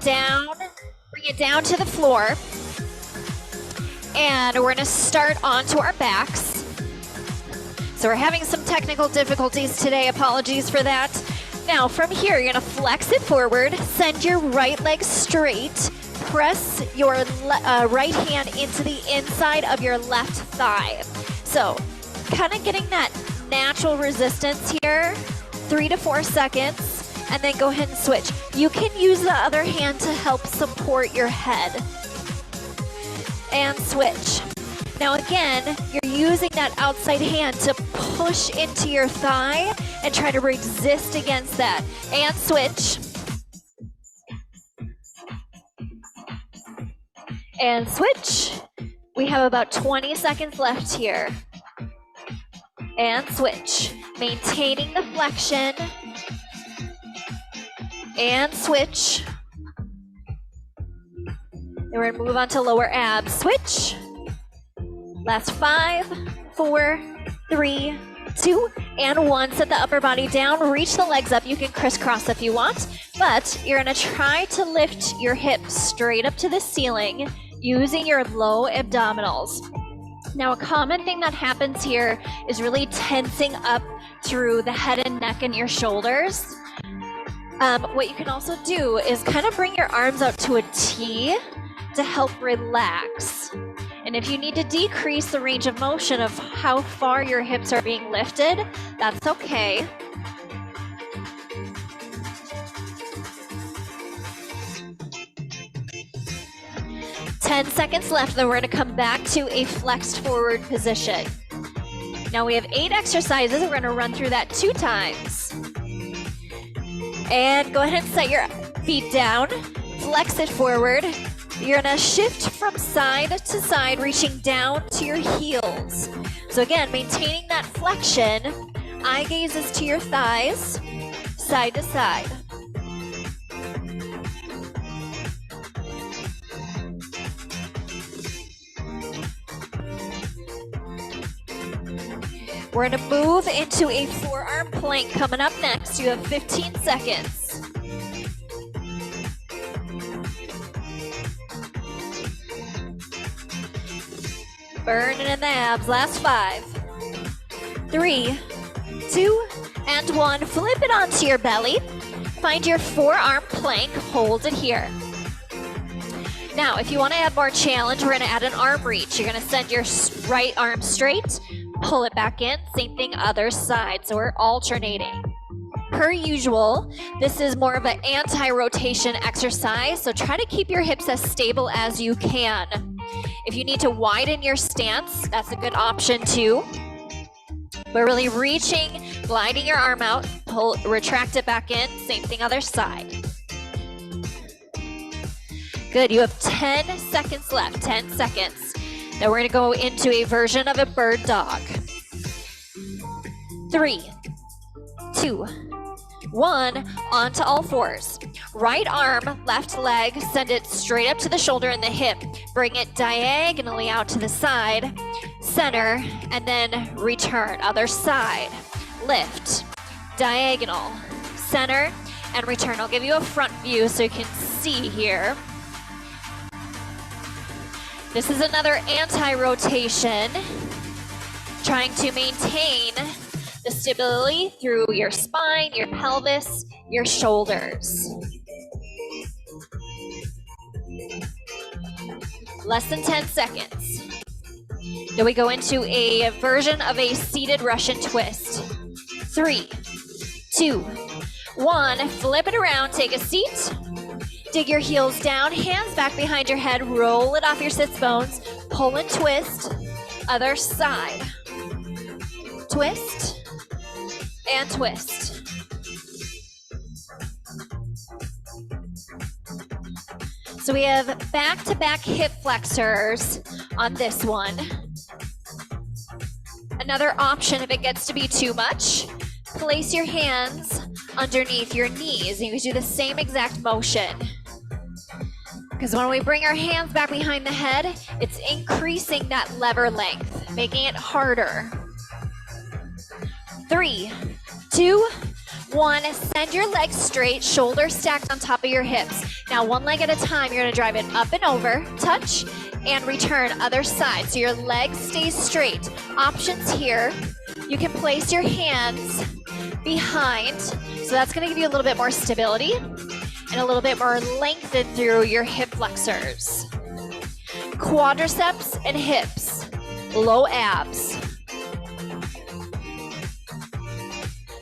it down to the floor. And we're gonna start onto our backs. So we're having some technical difficulties today, apologies for that. Now from here, you're gonna flex it forward, send your right leg straight, press your right hand into the inside of your left thigh. So kind of getting that natural resistance here, 3 to 4 seconds, and then go ahead and switch. You can use the other hand to help support your head. And switch. Now again, you're using that outside hand to push into your thigh and try to resist against that. And switch. And switch. We have about 20 seconds left here. And switch. Maintaining the flexion. And switch. And we're gonna move on to lower abs. Switch. Last 5, 4, 3, 2, and 1. Set the upper body down. Reach the legs up. You can crisscross if you want, but you're gonna try to lift your hips straight up to the ceiling using your low abdominals. Now, a common thing that happens here is really tensing up through the head and neck and your shoulders. What you can also do is kind of bring your arms out to a T to help relax. And if you need to decrease the range of motion of how far your hips are being lifted, that's okay. Ten seconds left, then we're gonna come back to a flexed forward position. Now we have 8 exercises. We're gonna run through that 2 times. And go ahead and set your feet down, flex it forward. You're gonna shift from side to side, reaching down to your heels. So again, maintaining that flexion, eye gazes to your thighs, side to side. We're gonna move into a forearm plank coming up next. You have 15 seconds. Burning in the abs. Last 5, 3, 2, and 1. Flip it onto your belly. Find your forearm plank. Hold it here. Now, if you want to add more challenge, we're going to add an arm reach. You're going to send your right arm straight, pull it back in. Same thing, other side. So we're alternating. Per usual, this is more of an anti-rotation exercise, so try to keep your hips as stable as you can. If you need to widen your stance, that's a good option too. But really reaching, gliding your arm out, pull, retract it back in. Same thing, other side. Good, you have 10 seconds left, 10 seconds. Now we're gonna go into a version of a bird dog. 3, 2, 1, onto all fours. Right arm, left leg, send it straight up to the shoulder and the hip. Bring it diagonally out to the side, center, and then return. Other side, lift, diagonal, center, and return. I'll give you a front view so you can see here. This is another anti-rotation, trying to maintain the stability through your spine, your pelvis, your shoulders. Less than 10 seconds. Then we go into a version of a seated Russian twist. 3, 2, 1, flip it around, take a seat. Dig your heels down, hands back behind your head, roll it off your sits bones, pull and twist. Other side. Twist and twist. So we have back-to-back hip flexors on this one. Another option, if it gets to be too much, place your hands underneath your knees. You can do the same exact motion. Because when we bring our hands back behind the head, it's increasing that lever length, making it harder. 3, 2, 1, send your legs straight, shoulders stacked on top of your hips. Now, one leg at a time, you're gonna drive it up and over, touch, and return other side. So your legs stay straight. Options here, you can place your hands behind. So that's gonna give you a little bit more stability and a little bit more lengthen through your hip flexors. Quadriceps and hips, low abs.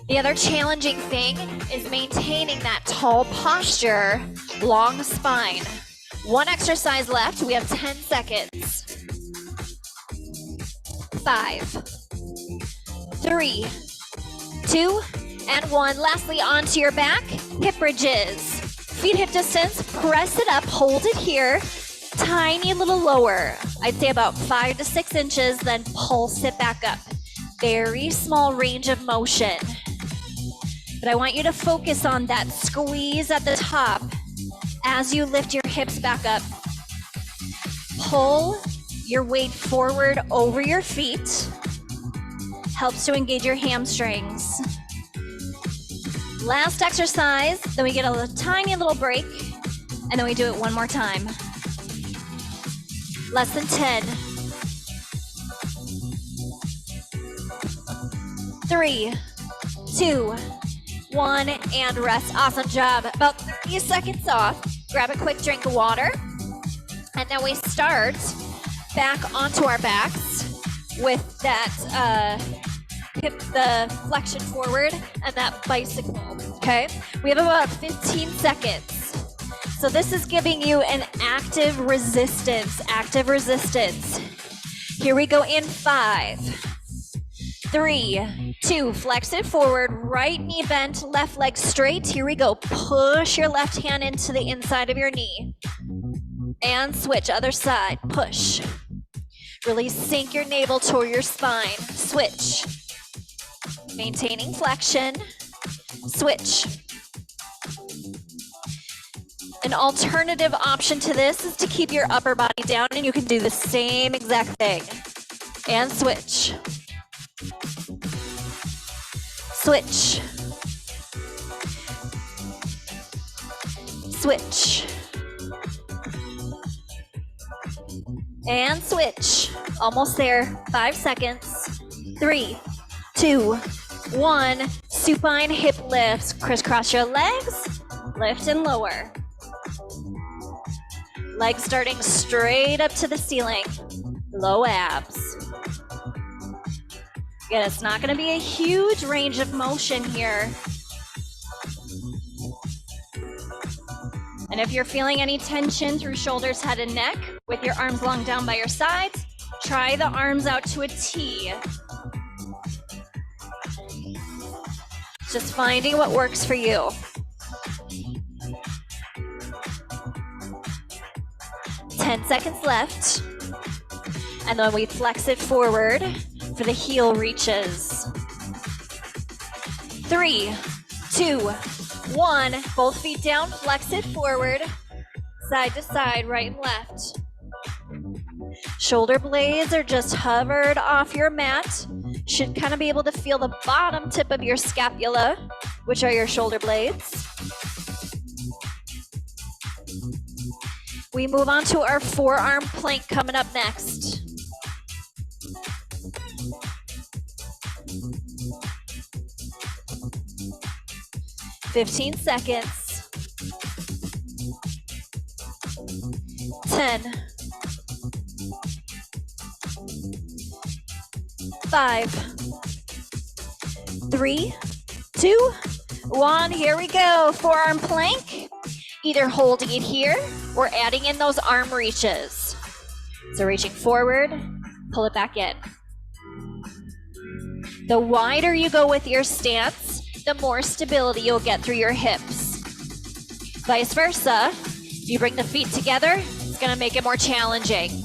The other challenging thing is maintaining that tall posture, long spine. One exercise left. We have 10 seconds. 5, 3, 2, and 1. Lastly, onto your back, hip bridges. Feet hip distance, press it up, hold it here. Tiny little lower. I'd say about 5 to 6 inches, then pulse it back up. Very small range of motion. But I want you to focus on that squeeze at the top as you lift your hips back up. Pull your weight forward over your feet. Helps to engage your hamstrings. Last exercise, then we get a tiny little break, and then we do it one more time. Less than 10. 3, 2, 1, and rest. Awesome job. About 30 seconds off. Grab a quick drink of water. And then we start back onto our backs with that the flexion forward and that bicycle, okay? We have about 15 seconds. So this is giving you an active resistance. Here we go in 5, 3, 2, flex it forward, right knee bent, left leg straight. Here we go. Push your left hand into the inside of your knee. And switch, other side, push. Really sink your navel toward your spine. Switch. Maintaining flexion. Switch. An alternative option to this is to keep your upper body down, and you can do the same exact thing. And switch. Switch. Switch. And switch. Almost there. 5 seconds. 3, 2, 1. Supine hip lifts. Crisscross your legs. Lift and lower. Legs starting straight up to the ceiling. Low abs. Again, it's not going to be a huge range of motion here. And if you're feeling any tension through shoulders, head, and neck, with your arms long down by your sides, try the arms out to a T. Just finding what works for you. 10 seconds left. And then we flex it forward for the heel reaches. 3, 2, 1. Both feet down, flex it forward. Side to side, right and left. Shoulder blades are just hovered off your mat. Should kind of be able to feel the bottom tip of your scapula, which are your shoulder blades. We move on to our forearm plank coming up next. "15 seconds. 10. 5, 3, 2, 1. Here we go. Forearm plank. Either holding it here or adding in those arm reaches. So reaching forward, pull it back in. The wider you go with your stance, the more stability you'll get through your hips. Vice versa, if you bring the feet together, it's going to make it more challenging.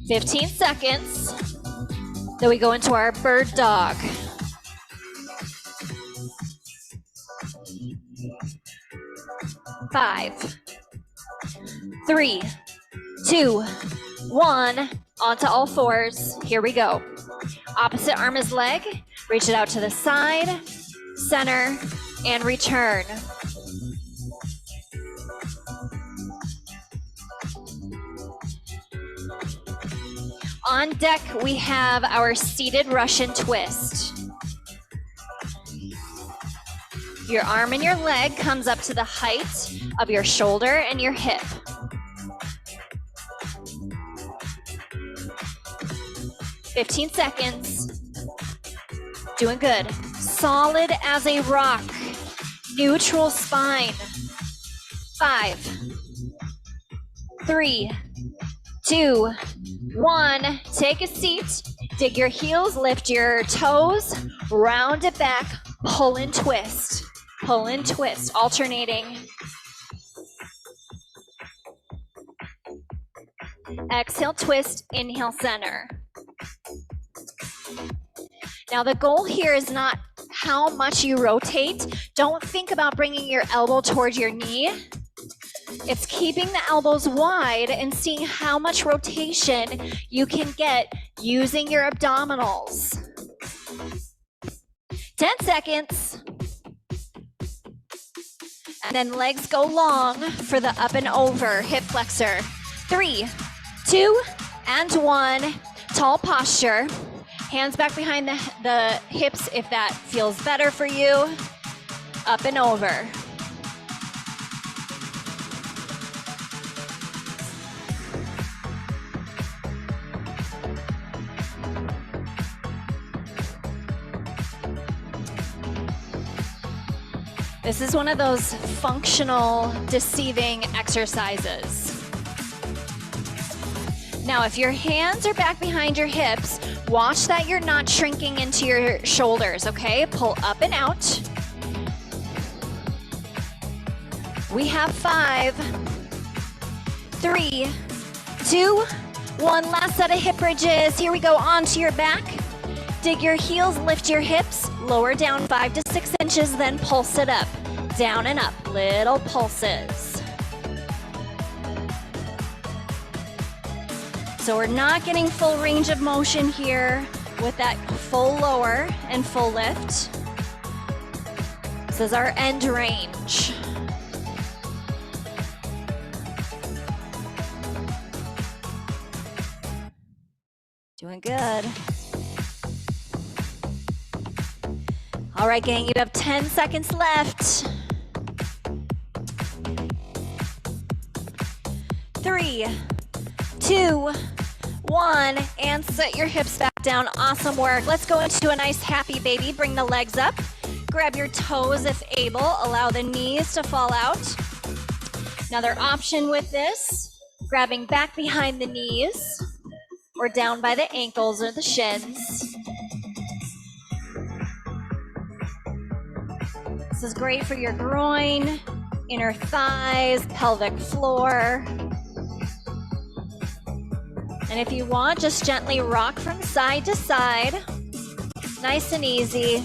"15 seconds. Then we go into our bird dog. "5, 3, 2, 1, onto all fours. Here we go. Opposite arm is leg. Reach it out to the side, center, and return. On deck, we have our seated Russian twist. Your arm and your leg comes up to the height of your shoulder and your hip. "15 seconds. Doing good. Solid as a rock. Neutral spine. 5, 3, 2, 1. Take a seat. Dig your heels, lift your toes, round it back, pull and twist. Pull and twist, alternating. Exhale, twist, inhale, center. Now the goal here is not how much you rotate. Don't think about bringing your elbow towards your knee. It's keeping the elbows wide and seeing how much rotation you can get using your abdominals. 10 seconds. And then legs go long for the up and over, hip flexor. 3, 2, and 1. Tall posture. Hands back behind the hips if that feels better for you. Up and over. This is one of those functional, deceiving exercises. Now, if your hands are back behind your hips, watch that you're not shrinking into your shoulders, okay? Pull up and out. We have 5, 3, 2, 1. Last set of hip bridges. Here we go, onto your back. Dig your heels, lift your hips, lower down 5 to 6 inches, then pulse it up. Down and up, little pulses. So we're not getting full range of motion here with that full lower and full lift. This is our end range. Doing good. All right, gang, you have 10 seconds left. 3, 2, 1, and set your hips back down. Awesome work. Let's go into a nice happy baby. Bring the legs up. Grab your toes if able. Allow the knees to fall out. Another option with this, grabbing back behind the knees or down by the ankles or the shins. This is great for your groin, inner thighs, pelvic floor. And if you want, just gently rock from side to side. Nice and easy.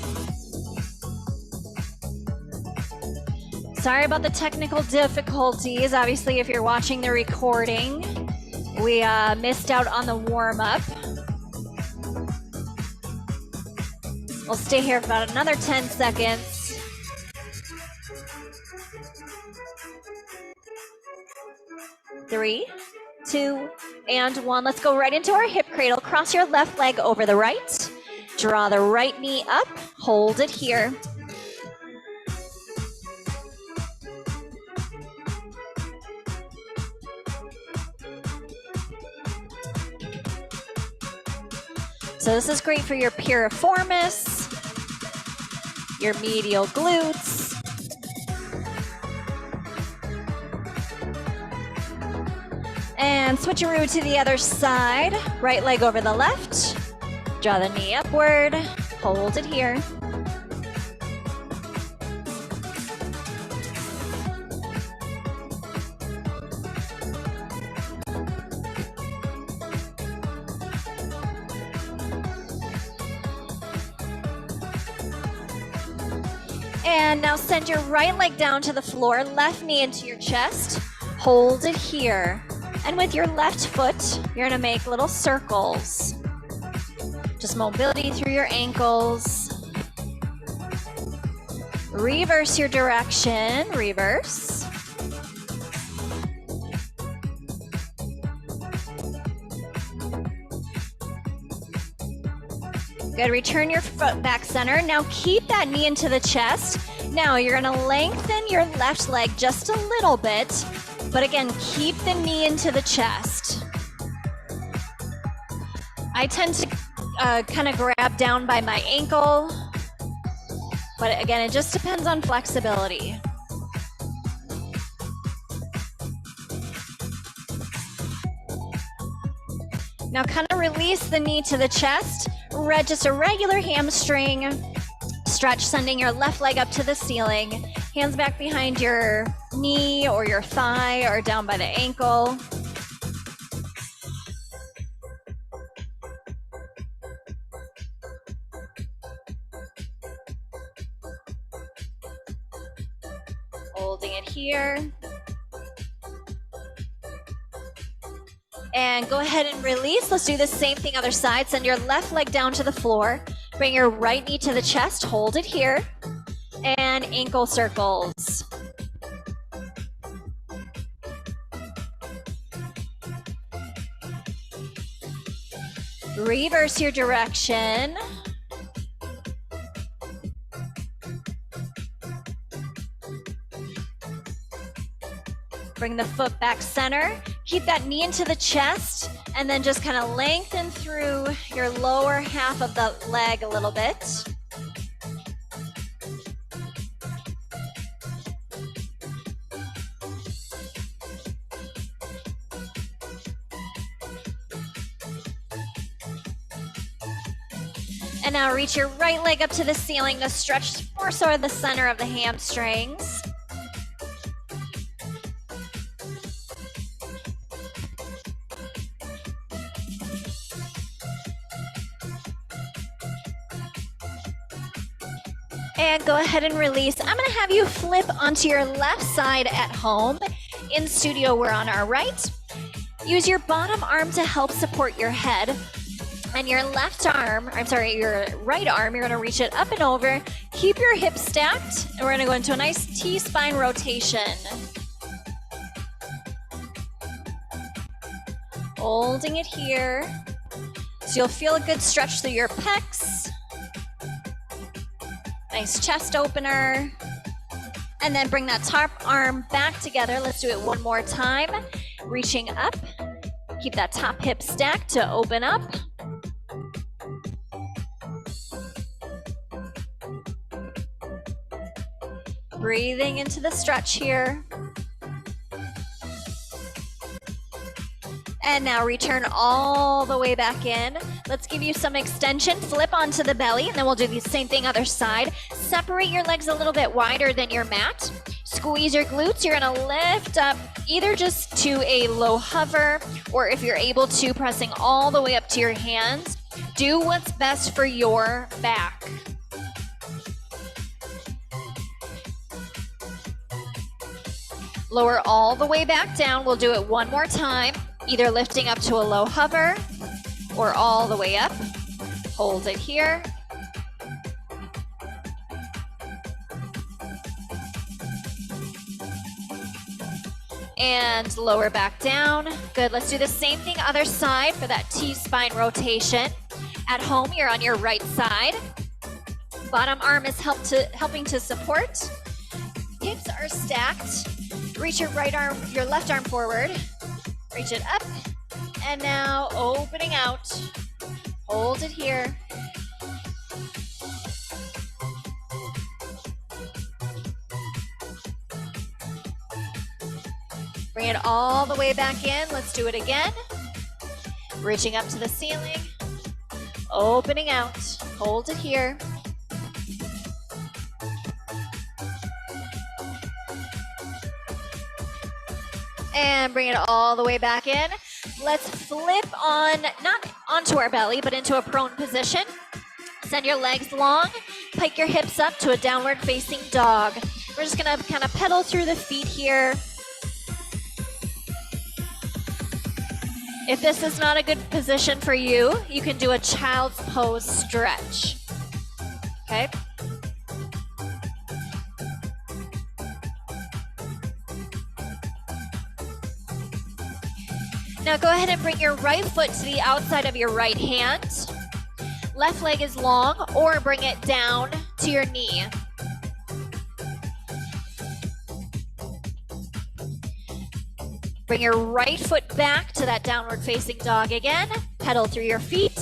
Sorry about the technical difficulties. Obviously, if you're watching the recording, we missed out on the warm-up. We'll stay here for about another 10 seconds. 3, 2, and 1. Let's go right into our hip cradle. Cross your left leg over the right. Draw the right knee up. Hold it here. So this is great for your piriformis, your medial glutes. And switcheroo to the other side. Right leg over the left. Draw the knee upward. Hold it here. And now send your right leg down to the floor, left knee into your chest. Hold it here. And with your left foot, you're gonna make little circles. Just mobility through your ankles. Reverse your direction, reverse. Good, return your foot back center. Now keep that knee into the chest. Now you're gonna lengthen your left leg just a little bit, but again, keep the knee into the chest. I tend to kind of grab down by my ankle, but again, it just depends on flexibility. Now kind of release the knee to the chest, just a regular hamstring stretch, sending your left leg up to the ceiling, hands back behind your knee or your thigh or down by the ankle. Holding it here. And go ahead and release. Let's do the same thing other side. Send your left leg down to the floor. Bring your right knee to the chest. Hold it here. And ankle circles. Reverse your direction. Bring the foot back center. Keep that knee into the chest, and then just kind of lengthen through your lower half of the leg a little bit. And now reach your right leg up to the ceiling to stretch more so the center of the hamstrings. And go ahead and release. I'm gonna have you flip onto your left side at home. In studio, we're on our right. Use your bottom arm to help support your head. And your your right arm, you're gonna reach it up and over. Keep your hips stacked, and we're gonna go into a nice T-spine rotation. Holding it here. So you'll feel a good stretch through your pecs. Nice chest opener. And then bring that top arm back together. Let's do it one more time. Reaching up. Keep that top hip stacked to open up. Breathing into the stretch here. And now return all the way back in. Let's give you some extension. Flip onto the belly, and then we'll do the same thing other side. Separate your legs a little bit wider than your mat. Squeeze your glutes. You're gonna lift up either just to a low hover, or if you're able to, pressing all the way up to your hands. Do what's best for your back. Lower all the way back down. We'll do it one more time. Either lifting up to a low hover or all the way up. Hold it here. And lower back down. Good, let's do the same thing other side for that T-spine rotation. At home, you're on your right side. Bottom arm is helping to support. Hips are stacked. Reach your left arm forward. Reach it up, and now opening out. Hold it here. Bring it all the way back in. Let's do it again. Reaching up to the ceiling, opening out. Hold it here. And bring it all the way back in. Let's flip not onto our belly, but into a prone position. Send your legs long, pike your hips up to a downward facing dog. We're just gonna kind of pedal through the feet here. If this is not a good position for you, you can do a child's pose stretch. Okay? Now go ahead and bring your right foot to the outside of your right hand. Left leg is long, or bring it down to your knee. Bring your right foot back to that downward facing dog again. Pedal through your feet.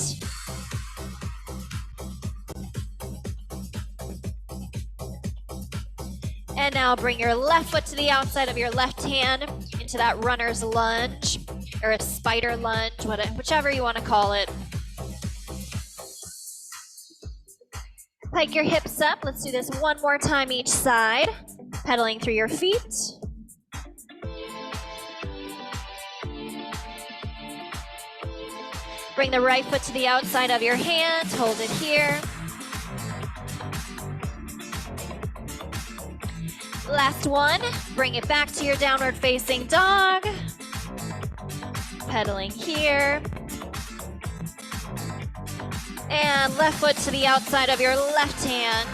And now bring your left foot to the outside of your left hand into that runner's lunge or a spider lunge, whichever you want to call it. Pike your hips up. Let's do this one more time each side. Pedaling through your feet. Bring the right foot to the outside of your hand. Hold it here. Last one. Bring it back to your downward facing dog. Pedaling here. And left foot to the outside of your left hand.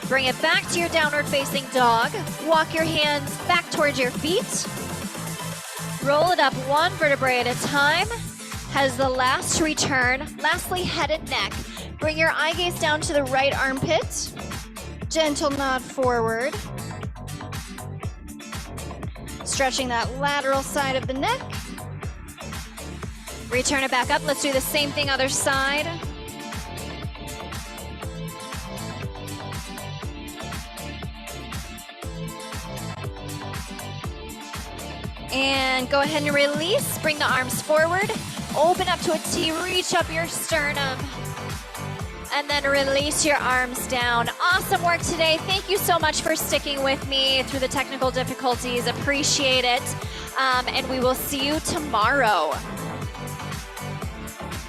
Bring it back to your downward facing dog. Walk your hands back towards your feet. Roll it up one vertebrae at a time. As the last return, lastly head and neck. Bring your eye gaze down to the right armpit. Gentle nod forward. Stretching that lateral side of the neck. Return it back up. Let's do the same thing other side. And go ahead and release. Bring the arms forward. Open up to a T. Reach up your sternum. And then release your arms down. Awesome work today. Thank you so much for sticking with me through the technical difficulties. Appreciate it. And we will see you tomorrow.